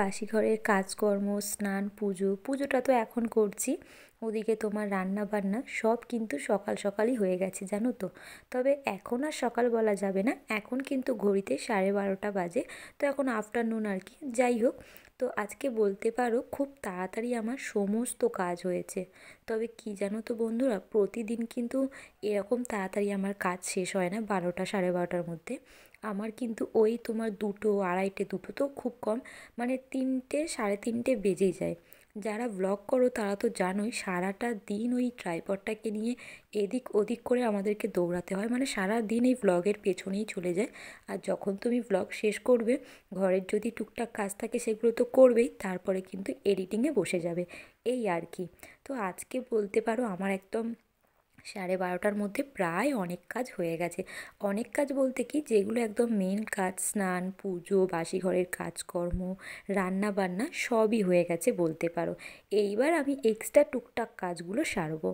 বাসি ঘরের কাজকর্ম, স্নান, পুজোটা তো এখন করছি। ওদিকে তোমার রান্না বান্না সব কিন্তু সকাল সকালই হয়ে গেছে জানো তো। তবে এখন আর সকাল বলা যাবে না, এখন কিন্তু ঘড়িতে 12:30 বাজে। তো এখন আফটারনুন আর কি। যাই হোক, তো আজকে বলতে পারো খুব তাড়াতাড়ি আমার সমস্ত কাজ হয়েছে। তবে কি জানো তো বন্ধুরা, প্রতিদিন কিন্তু এরকম তাড়াতাড়ি আমার কাজ শেষ হয় না 12টা 12:30টার মধ্যে। আমার কিন্তু ওই তোমার 2টো 2:30, 2টো তো খুব কম, মানে 3টে 3:30 বেজেই যায়। যারা ভ্লগ করো তারা তো জানোই, সারাটা দিন ওই ট্রাইপডটাকে নিয়ে এদিক ওদিক করে আমাদেরকে দৌড়াতে হয়, মানে সারা দিন এই ভ্লগের পেছনেই চলে যায়। আর যখন তুমি ভ্লগ শেষ করবে, ঘরের যদি টুকটাক কাজ থাকে সেগুলো তো করবেই, তারপরে কিন্তু এডিটিংয়ে বসে যাবে, এই আর কি। তো আজকে বলতে পারো আমার একদম 12:30টার মধ্যে প্রায় অনেক কাজ হয়ে গেছে। অনেক কাজ বলতে কি, যেগুলো একদম মেন কাজ, স্নান, পুজো, বাসি ঘরের কাজকর্ম, রান্না বান্না সবই হয়ে গেছে বলতে পারো। এইবার আমি এক্সট্রা টুকটাক কাজগুলো সারবো।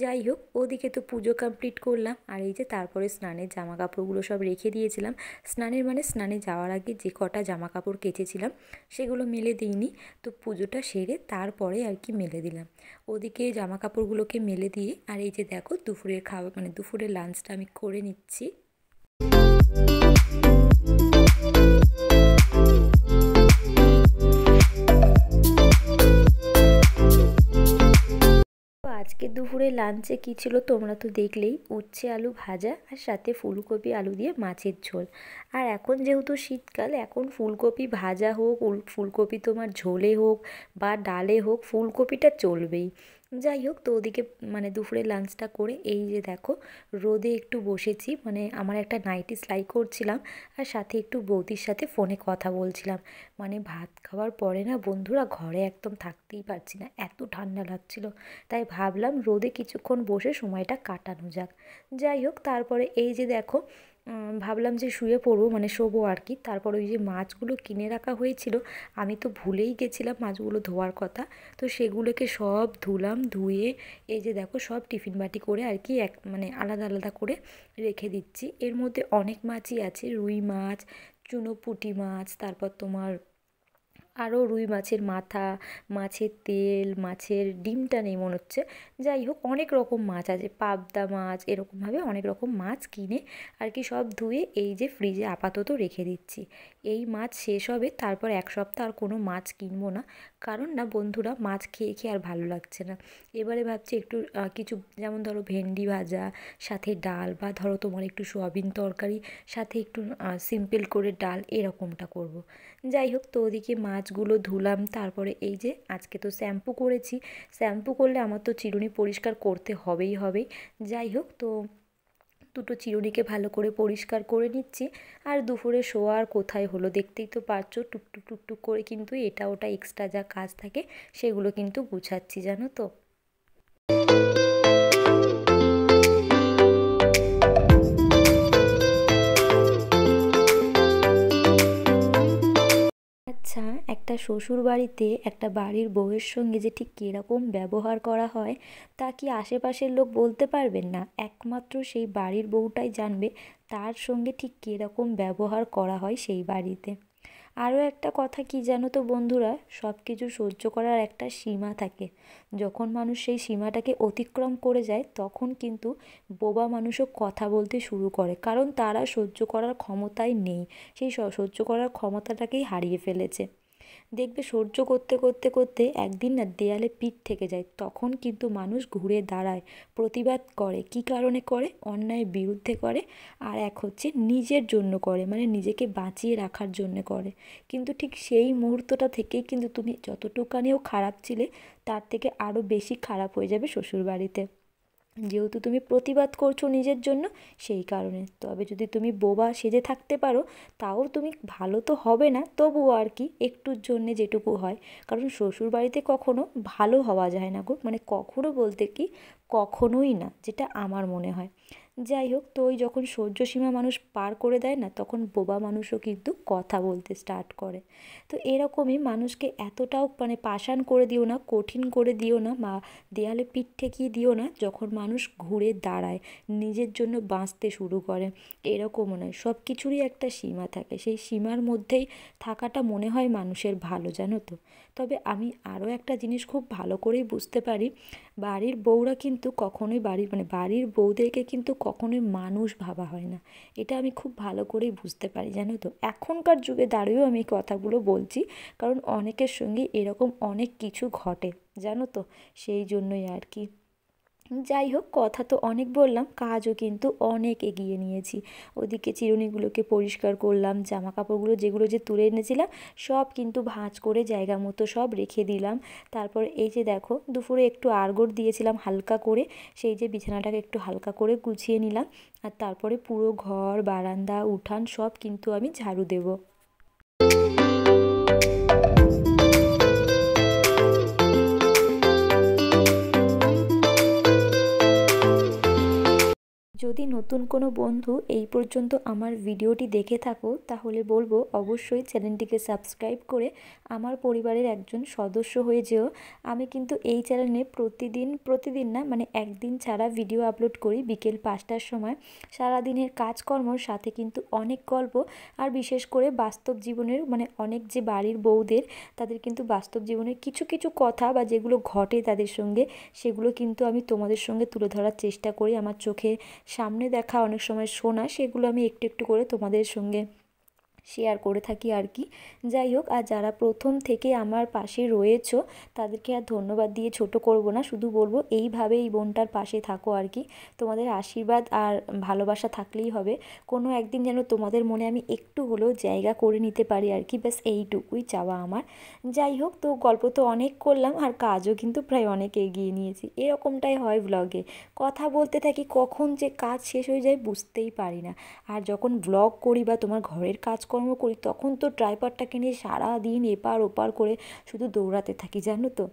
যাই হোক, ওদিকে তো পুজো কমপ্লিট করলাম, আর এই যে তারপরে স্নানের জামা কাপড়গুলো সব রেখে দিয়েছিলাম। স্নানে যাওয়ার আগে যে কটা জামা কাপড় কেচেছিলাম সেগুলো মেলে দিইনি, তো পুজোটা সেরে তারপরে আর কি মেলে দিলাম। ওদিকে জামা কাপড়গুলোকে মেলে দিয়ে, আর এই যে দেখো দুপুরের খাবার, মানে দুপুরের লাঞ্চটা আমি করে নিচ্ছি। তো আজকে দুপুরে লাঞ্চে কী ছিল তোমরা তো দেখলেই, উচ্ছে আলু ভাজা আর সাথে ফুলকপি আলু দিয়ে মাছের ঝোল। আর এখন যেহেতু শীতকাল, এখন ফুলকপি ভাজা হোক, ফুলকপি তোমার ঝোলে হোক বা ডালে হোক, ফুলকপিটা চলবেই। যাই হোক, তো ওদিকে মানে দুপুরে লাঞ্চটা করে এই যে দেখো রোদে একটু বসেছি, মানে আমার একটা নাইটি সেলাই করছিলাম আর সাথে একটু বৌদির সাথে ফোনে কথা বলছিলাম। মানে ভাত খাওয়ার পরে না বন্ধুরা, ঘরে একদম থাকতেই পারছি না, এত ঠান্ডা লাগছিল। তাই ভাবলাম রোদে কিছুক্ষণ বসে সময়টা কাটানো যাক। যাই হোক, তারপরে এই যে দেখো ভাবলাম যে শুয়ে পড়বো, মানে শোবো আর কি। তারপর ওই যে মাছগুলো কিনে রাখা হয়েছিল, আমি তো ভুলেই গেছিলাম মাছগুলো ধোয়ার কথা। তো সেগুলোকে সব ধুলাম, ধুয়ে এই যে দেখো সব টিফিন বাটি করে আর কি মানে আলাদা আলাদা করে রেখে দিচ্ছি। এর মধ্যে অনেক মাছই আছে, রুই মাছ, চুনো পুঁটি মাছ, তারপর তোমার আরও রুই মাছের মাথা, মাছের তেল, মাছের ডিমটা নেই মনে হচ্ছে। যাই হোক, অনেক রকম মাছ আছে, পাবদা মাছ, এরকমভাবে অনেক রকম মাছ কিনে আর কি সব ধুয়ে এই যে ফ্রিজে আপাতত রেখে দিচ্ছি। এই মাছ শেষ হবে তারপর 1 সপ্তাহ আর কোনো মাছ কিনবো না, কারণ না বন্ধুরা, মাছ খেয়ে খেয়ে আর ভালো লাগছে না। এবারে ভাবছি একটু কিছু, যেমন ধরো ভেন্ডি ভাজা সাথে ডাল, বা ধরো তোমার একটু সোয়াবিন তরকারি সাথে একটু সিম্পল করে ডাল, এরকমটা করব। যাই হোক, তো ওদিকে মাছগুলো ধুলাম, তারপরে এই যে আজকে তো শ্যাম্পু করেছি। শ্যাম্পু করলে আমার তো চিরুনি পরিষ্কার করতে হবেই। যাই হোক, তো দুটো চিরুনিকে ভালো করে পরিষ্কার করে নিচ্ছি। আর দুপুরে শোয়া আর কোথায় হলো, দেখতেই তো পারছো, টুকটুক টুকটুক করে কিন্তু এটা ওটা এক্সট্রা যা কাজ থাকে সেগুলো কিন্তু গুছাচ্ছি জানো তো। আচ্ছা, একটা শ্বশুর বাড়িতে একটা বাড়ির বউয়ের সঙ্গে যে ঠিক কীরকম ব্যবহার করা হয় তা কি আশেপাশের লোক বলতে পারবেন না, একমাত্র সেই বাড়ির বউটাই জানবে তার সঙ্গে ঠিক কীরকম ব্যবহার করা হয় সেই বাড়িতে। আরও একটা কথা কি জানো তো বন্ধুরা, সব কিছু সহ্য করার একটা সীমা থাকে। যখন মানুষ সেই সীমাটাকে অতিক্রম করে যায়, তখন কিন্তু বোবা মানুষও কথা বলতে শুরু করে, কারণ তারা সহ্য করার ক্ষমতাই নেই, সেই সহ্য করার ক্ষমতাটাকেই হারিয়ে ফেলেছে। দেখবে সহ্য করতে করতে করতে একদিন না দেয়ালে পিঠ থেকে যায়, তখন কিন্তু মানুষ ঘুরে দাঁড়ায়, প্রতিবাদ করে। কী কারণে করে? অন্যায়ের বিরুদ্ধে করে, আর এক হচ্ছে নিজের জন্য করে, মানে নিজেকে বাঁচিয়ে রাখার জন্য করে। কিন্তু ঠিক সেই মুহূর্তটা থেকেই কিন্তু তুমি যতটুকানিও খারাপ ছিলে, তার থেকে আরও বেশি খারাপ হয়ে যাবে শ্বশুরবাড়িতে, যেহেতু তুমি প্রতিবাদ করছো নিজের জন্য, সেই কারণে। তবে যদি তুমি বোবা সেজে থাকতে পারো, তাও তুমি ভালো তো হবে না, তবুও আর কি একটুর জন্যে যেটুকু হয়। কারণ শ্বশুরবাড়িতে কখনো ভালো হওয়া যায় না গো, মানে কখনো বলতে কি কখনোই না, যেটা আমার মনে হয়। যাই হোক, তো ওই যখন সহ্য সীমা মানুষ পার করে দেয় না, তখন বোবা মানুষও কিন্তু কথা বলতে স্টার্ট করে। তো এরকমই মানুষকে এতটাও মানে পাষাণ করে দিও না, কঠিন করে দিও না, বা দেয়ালে পিঠ ঠেকিয়ে দিও না যখন মানুষ ঘুরে দাঁড়ায়, নিজের জন্য বাঁচতে শুরু করে। এরকমও নয়, সব কিছুরই একটা সীমা থাকে, সেই সীমার মধ্যেই থাকাটা মনে হয় মানুষের ভালো, জানো তো। তবে আমি আরও একটা জিনিস খুব ভালো করেই বুঝতে পারি, বাড়ির বউরা কিন্তু কখনোই বাড়ির বউদেরকে কিন্তু কখনোই মানুষ ভাবা হয় না। এটা আমি খুব ভালো করেই বুঝতে পারি, জানো তো। এখনকার যুগে দাঁড়িয়েও আমি এই কথাগুলো বলছি, কারণ অনেকের সঙ্গে এরকম অনেক কিছু ঘটে, জানো তো, সেই জন্যই আর কি। যাই হোক, কথা তো অনেক বললাম, কাজও কিন্তু অনেক এগিয়ে নিয়েছি। ওদিকে চিরুনিগুলোকে পরিষ্কার করলাম, জামা কাপড়গুলো যেগুলো যে তুলে এনেছিলাম সব কিন্তু ভাঁজ করে জায়গা মতো সব রেখে দিলাম। তারপর এই যে দেখো, দুপুরে একটু আড়গর দিয়েছিলাম হালকা করে, সেই যে বিছানাটাকে একটু হালকা করে গুছিয়ে নিলাম। আর তারপরে পুরো ঘর, বারান্দা, উঠান সব কিন্তু আমি ঝাড়ু দেবো। যদি নতুন কোনো বন্ধু এই পর্যন্ত আমার ভিডিওটি দেখে থাকো, তাহলে বলবো অবশ্যই চ্যানেলটিকে সাবস্ক্রাইব করে আমার পরিবারের একজন সদস্য হয়ে যেও। আমি কিন্তু এই চ্যানেলে প্রতিদিন না, মানে একদিন ছাড়া ভিডিও আপলোড করি বিকেল 5টার সময়। সারাদিনের কাজকর্মর সাথে কিন্তু অনেক গল্প, আর বিশেষ করে বাস্তব জীবনের, মানে অনেক যে বাড়ির বউদের, তাদের কিন্তু বাস্তব জীবনের কিছু কিছু কথা বা যেগুলো ঘটে তাদের সঙ্গে, সেগুলো কিন্তু আমি তোমাদের সঙ্গে তুলে ধরার চেষ্টা করি। আমার চোখে সামনে দেখা, অনেক সময় শোনা, সেগুলো আমি একটু একটু করে তোমাদের সঙ্গে শেয়ার করে থাকি আর কি। যাই হোক, আর যারা প্রথম থেকে আমার পাশে রয়েছো, তাদেরকে আর ধন্যবাদ দিয়ে ছোট করব না, শুধু বলবো এইভাবে এই বোনটার পাশে থাকো আর কি। তোমাদের আশীর্বাদ আর ভালোবাসা থাকলেই হবে। কোনো একদিন যেন তোমাদের মনে আমি একটু হলেও জায়গা করে নিতে পারি আর কি, ব্যাস এইটুকুই চাওয়া আমার। যাই হোক, তো গল্প তো অনেক করলাম, আর কাজও কিন্তু প্রায় অনেক এগিয়ে নিয়েছি। এরকমটাই হয় ব্লগে, কথা বলতে থাকি, কখন যে কাজ শেষ হয়ে যায় বুঝতেই পারি না। আর যখন ব্লগ করি বা তোমার ঘরের কাজকর্ম করি, তখন তো ট্রাইপডটাকে নিয়ে সারাদিন এপার ওপার করে শুধু দৌড়াতে থাকি, জানো তো।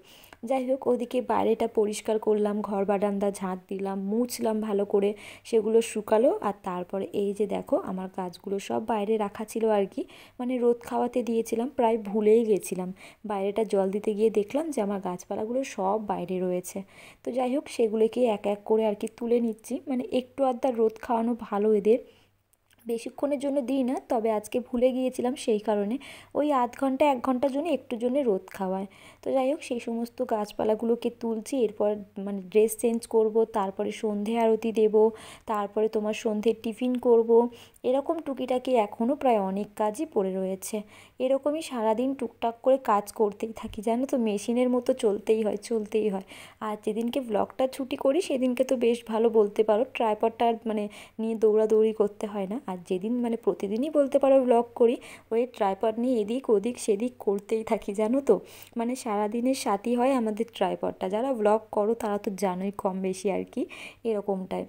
যাই হোক, ওদিকে বাইরেটা পরিষ্কার করলাম, ঘর বারান্দা ঝাঁট দিলাম, মুছলাম ভালো করে, সেগুলো শুকালো। আর তারপরে এই যে দেখো, আমার গাছগুলো সব বাইরে রাখা ছিল আর কি, মানে রোদ খাওয়াতে দিয়েছিলাম, প্রায় ভুলেই গেছিলাম। বাইরেটা জল দিতে গিয়ে দেখলাম যে আমার গাছপালাগুলো সব বাইরে রয়েছে। তো যাই হোক, সেগুলোকে এক এক করে আর কি তুলে নিচ্ছি, মানে একটু আধটা রোদ খাওয়ানো ভালো এদের, বেশিক্ষণের জন্য দিই না, তবে আজকে ভুলে গিয়েছিলাম, সেই কারণে ওই আধ ঘন্টা 1 ঘন্টার জন্য একটু জন্য রোদ খাওয়ায়। তো যাই হোক, সেই সমস্ত গাছপালাগুলোকে তুলছি, এরপর মানে ড্রেস চেঞ্জ করব, তারপরে সন্ধে আরতি দেব, তারপরে তোমার সন্ধ্যের টিফিন করব। এরকম টুকিটাকি এখনও প্রায় অনেক কাজই পড়ে রয়েছে। এরকমই সারাদিন টুকটাক করে কাজ করতেই থাকি, জানো তো, মেশিনের মতো চলতেই হয়। আর যেদিনকে ব্লগটা ছুটি করি সেদিনকে তো বেশ ভালো বলতে পারো, ট্রাইপডটা মানে নিয়ে দৌড়াদৌড়ি করতে হয় না। আর যেদিন মানে প্রতিদিনই বলতে পারো ব্লগ করি, ওই ট্রাইপড নিয়ে এদিক ওদিক সেদিক করতেই থাকি, জানো তো। মানে সারাদিনের সাথী হয় আমাদের ট্রাইপডটা। যারা ব্লগ করো তারা তো জানোই কম বেশি আর কি, এরকমটাই।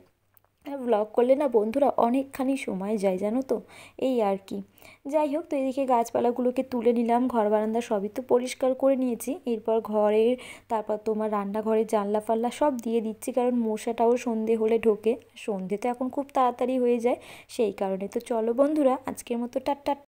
আর ব্লগ করলে না বন্ধুরা অনেকখানি সময় যায়, জানো তো, এই আর কি। যাই হোক, তো এদিকে গাছপালাগুলোকে তুলে নিলাম, ঘর বারান্দা সবই তো পরিষ্কার করে নিয়েছি। এরপর তারপর তোমার রান্নাঘরের জানলা ফাল্লা সব দিয়ে দিচ্ছি, কারণ মশাটাও সন্ধে হলে ঢোকে। সন্ধে তো এখন খুব তাড়াতাড়ি হয়ে যায়, সেই কারণে। তো চলো বন্ধুরা, আজকের মতো টাটা।